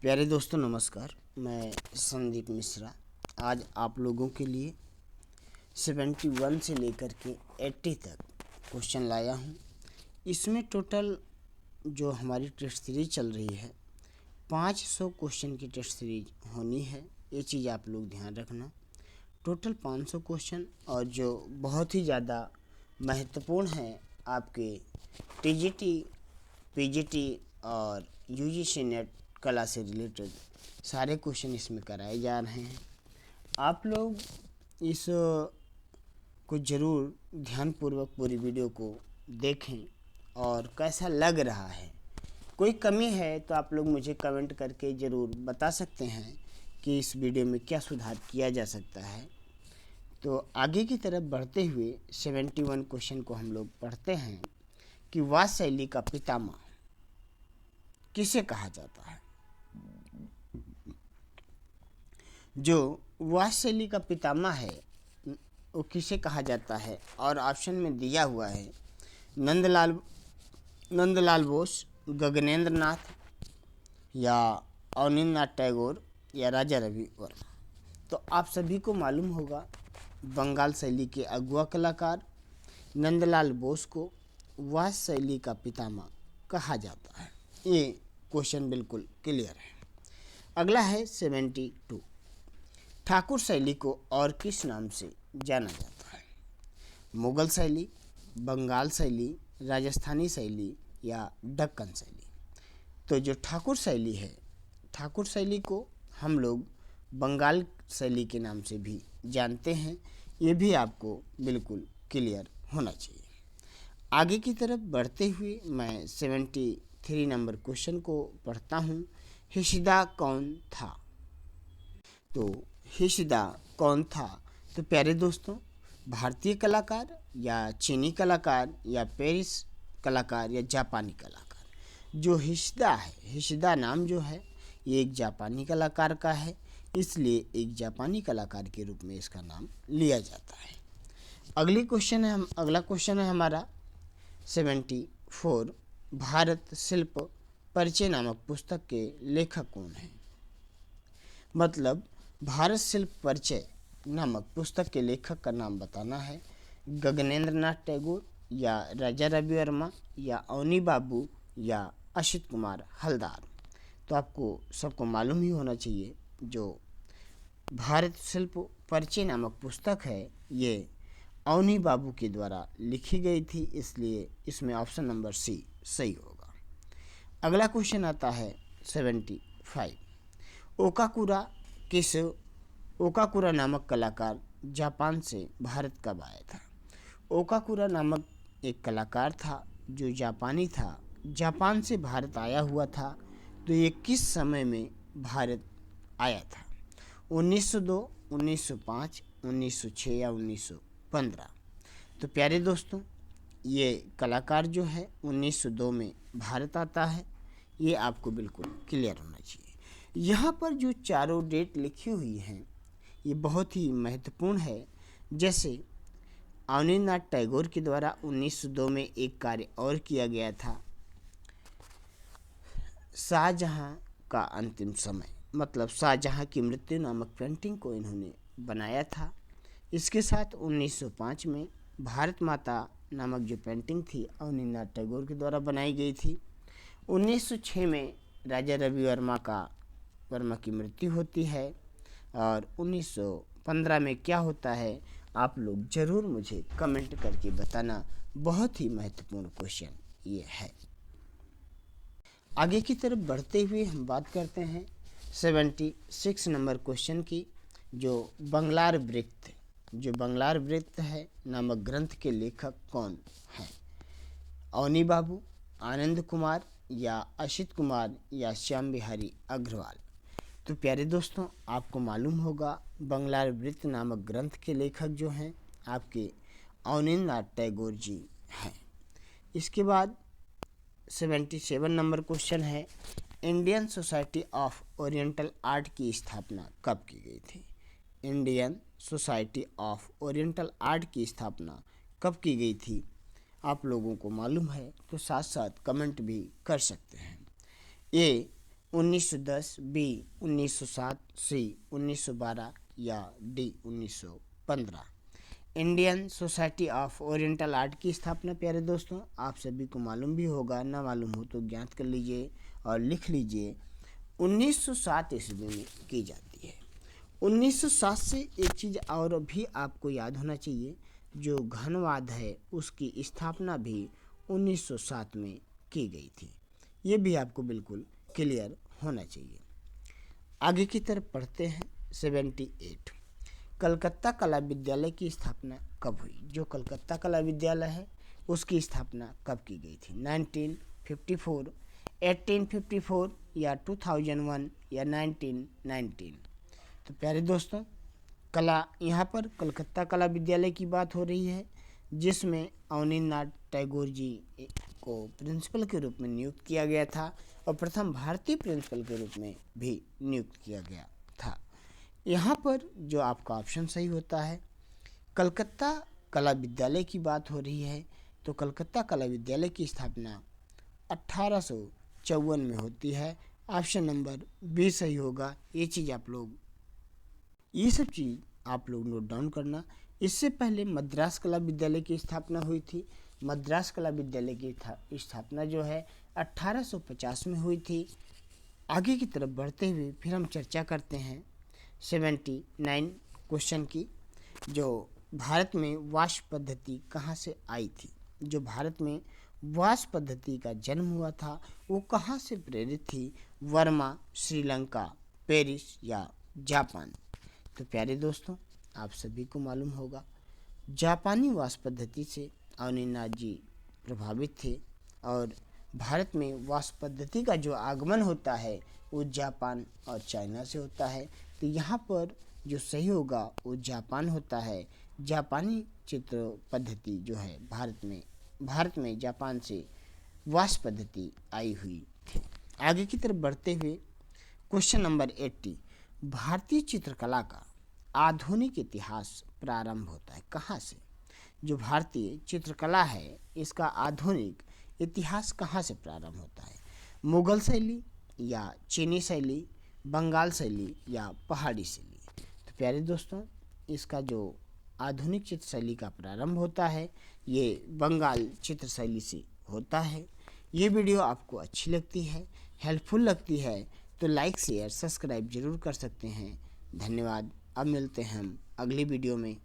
प्यारे दोस्तों नमस्कार। मैं संदीप मिश्रा आज आप लोगों के लिए 71 से लेकर के 80 तक क्वेश्चन लाया हूं। इसमें टोटल जो हमारी टेस्ट सीरीज चल रही है 500 क्वेश्चन की टेस्ट सीरीज होनी है। ये चीज़ आप लोग ध्यान रखना। टोटल 500 क्वेश्चन और जो बहुत ही ज़्यादा महत्वपूर्ण है आपके टीजीटी, पीजीटी और यूजीसी नेट कला से रिलेटेड सारे क्वेश्चन इसमें कराए जा रहे हैं। आप लोग इस को ज़रूर ध्यानपूर्वक पूरी वीडियो को देखें और कैसा लग रहा है। कोई कमी है तो आप लोग मुझे कमेंट करके ज़रूर बता सकते हैं कि इस वीडियो में क्या सुधार किया जा सकता है। तो आगे की तरफ बढ़ते हुए 71 क्वेश्चन को हम लोग पढ़ते हैं कि वाद शैली का पितामह किसे कहा जाता है। जो वाद शैली का पितामह है वो किसे कहा जाता है, और ऑप्शन में दिया हुआ है नंदलाल बोस, गगनेंद्र नाथ या अवनींद्रनाथ टैगोर या राजा रवि वर्मा। तो आप सभी को मालूम होगा बंगाल शैली के अगुआ कलाकार नंदलाल बोस को वाद शैली का पितामह कहा जाता है। ये क्वेश्चन बिल्कुल क्लियर है। अगला है 72, ठाकुर शैली को और किस नाम से जाना जाता है। मुगल शैली, बंगाल शैली, राजस्थानी शैली या दक्कन शैली। तो जो ठाकुर शैली है, ठाकुर शैली को हम लोग बंगाल शैली के नाम से भी जानते हैं। ये भी आपको बिल्कुल क्लियर होना चाहिए। आगे की तरफ बढ़ते हुए मैं 73 नंबर क्वेश्चन को पढ़ता हूँ। हिशदा कौन था। तो हिशदा कौन था। तो प्यारे दोस्तों, भारतीय कलाकार या चीनी कलाकार या पेरिस कलाकार या जापानी कलाकार। जो हिशदा है, हिशदा नाम जो है ये एक जापानी कलाकार का है, इसलिए एक जापानी कलाकार के रूप में इसका नाम लिया जाता है। अगला क्वेश्चन है हमारा 74, भारत शिल्प परिचय नामक पुस्तक के लेखक कौन हैं। मतलब भारत शिल्प परिचय नामक पुस्तक के लेखक का नाम बताना है। गगनेंद्र नाथ टैगोर या राजा रवि वर्मा या अवनी बाबू या असित कुमार हलदार। तो आपको सबको मालूम ही होना चाहिए जो भारत शिल्प परिचय नामक पुस्तक है ये अवनी बाबू के द्वारा लिखी गई थी, इसलिए इसमें ऑप्शन नंबर सी सही होगा। अगला क्वेश्चन आता है 75, ओकाकुरा नामक कलाकार जापान से भारत कब आया था। ओकाकुरा नामक एक कलाकार था जो जापानी था, जापान से भारत आया हुआ था। तो ये किस समय में भारत आया था। 1902, 1905, 1906 या 1915। तो प्यारे दोस्तों, ये कलाकार जो है 1902 में भारत आता है। ये आपको बिल्कुल क्लियर होना चाहिए। यहाँ पर जो चारों डेट लिखी हुई हैं ये बहुत ही महत्वपूर्ण है। जैसे अवनींद्रनाथ टैगोर के द्वारा 1902 में एक कार्य और किया गया था, शाहजहां का अंतिम समय, मतलब शाहजहां की मृत्यु नामक पेंटिंग को इन्होंने बनाया था। इसके साथ 1905 में भारत माता नामक जो पेंटिंग थी अवनींद्रनाथ टैगोर के द्वारा बनाई गई थी। 1906 में राजा रवि वर्मा की मृत्यु होती है और 1915 में क्या होता है आप लोग ज़रूर मुझे कमेंट करके बताना। बहुत ही महत्वपूर्ण क्वेश्चन ये है। आगे की तरफ बढ़ते हुए हम बात करते हैं 76 नंबर क्वेश्चन की, जो बंगलार वृत्त है नामक ग्रंथ के लेखक कौन हैं। अवनी बाबू, आनंद कुमार या असित कुमार या श्याम बिहारी अग्रवाल। तो प्यारे दोस्तों, आपको मालूम होगा बंगलार वृत्त नामक ग्रंथ के लेखक जो हैं आपके अवनींद्रनाथ टैगोर जी हैं। इसके बाद 77 नंबर क्वेश्चन है, Indian society of oriental art की स्थापना कब की गई थी। Indian society of oriental art की स्थापना कब की गई थी। आप लोगों को मालूम है तो साथ साथ कमेंट भी कर सकते हैं। ये 1910, बी 1907, सी 1912 या D 1915। Indian society of oriental art की स्थापना प्यारे दोस्तों आप सभी को मालूम भी होगा, ना मालूम हो तो ज्ञात कर लीजिए और लिख लीजिए, 1907 ईस्वी में की जाती है। 1907 से एक चीज़ और भी आपको याद होना चाहिए, जो घनवाद है उसकी स्थापना भी 1907 में की गई थी। ये भी आपको बिल्कुल क्लियर होना चाहिए। आगे की तरफ पढ़ते हैं। 78, कलकत्ता कला विद्यालय की स्थापना कब हुई? जो कलकत्ता कला विद्यालय है उसकी स्थापना कब की गई थी? 1954, 1854 या 2001 या 1919। तो प्यारे दोस्तों कला, यहाँ पर कलकत्ता कला विद्यालय की बात हो रही है, जिसमें अवनींद्रनाथ टैगोर जी को प्रिंसिपल के रूप में नियुक्त किया गया था और प्रथम भारतीय प्रिंसिपल के रूप में भी नियुक्त किया गया था। यहाँ पर जो आपका ऑप्शन सही होता है, कलकत्ता कला विद्यालय की बात हो रही है, तो कलकत्ता कला विद्यालय की स्थापना 1854 में होती है। ऑप्शन नंबर बी सही होगा। ये सब चीज़ आप लोग नोट डाउन करना। इससे पहले मद्रास कला विद्यालय की स्थापना हुई थी। मद्रास कला विद्यालय की स्थापना जो है 1850 में हुई थी। आगे की तरफ बढ़ते हुए फिर हम चर्चा करते हैं 79 क्वेश्चन की, जो भारत में वाष्प पद्धति कहाँ से आई थी? जो भारत में वाष्प पद्धति का जन्म हुआ था वो कहाँ से प्रेरित थी? वर्मा, श्रीलंका, पेरिस या जापान? तो प्यारे दोस्तों आप सभी को मालूम होगा, जापानी वाष्प पद्धति से अवनींद्रनाथ जी प्रभावित थे और भारत में वाष्प पद्धति का जो आगमन होता है वो जापान और चाइना से होता है। तो यहाँ पर जो सही होगा वो जापान होता है। जापानी चित्र पद्धति जो है भारत में जापान से वाष्प पद्धति आई हुई थी। आगे की तरफ बढ़ते हुए क्वेश्चन नंबर 80, भारतीय चित्रकला का आधुनिक इतिहास प्रारंभ होता है कहाँ से? जो भारतीय चित्रकला है इसका आधुनिक इतिहास कहाँ से प्रारंभ होता है? मुगल शैली या चीनी शैली, बंगाल शैली या पहाड़ी शैली? तो प्यारे दोस्तों इसका जो आधुनिक चित्र शैली का प्रारंभ होता है ये बंगाल चित्र शैली से होता है। ये वीडियो आपको अच्छी लगती है, हेल्पफुल लगती है तो लाइक शेयर सब्सक्राइब जरूर कर सकते हैं। धन्यवाद। अब मिलते हैं हम अगली वीडियो में।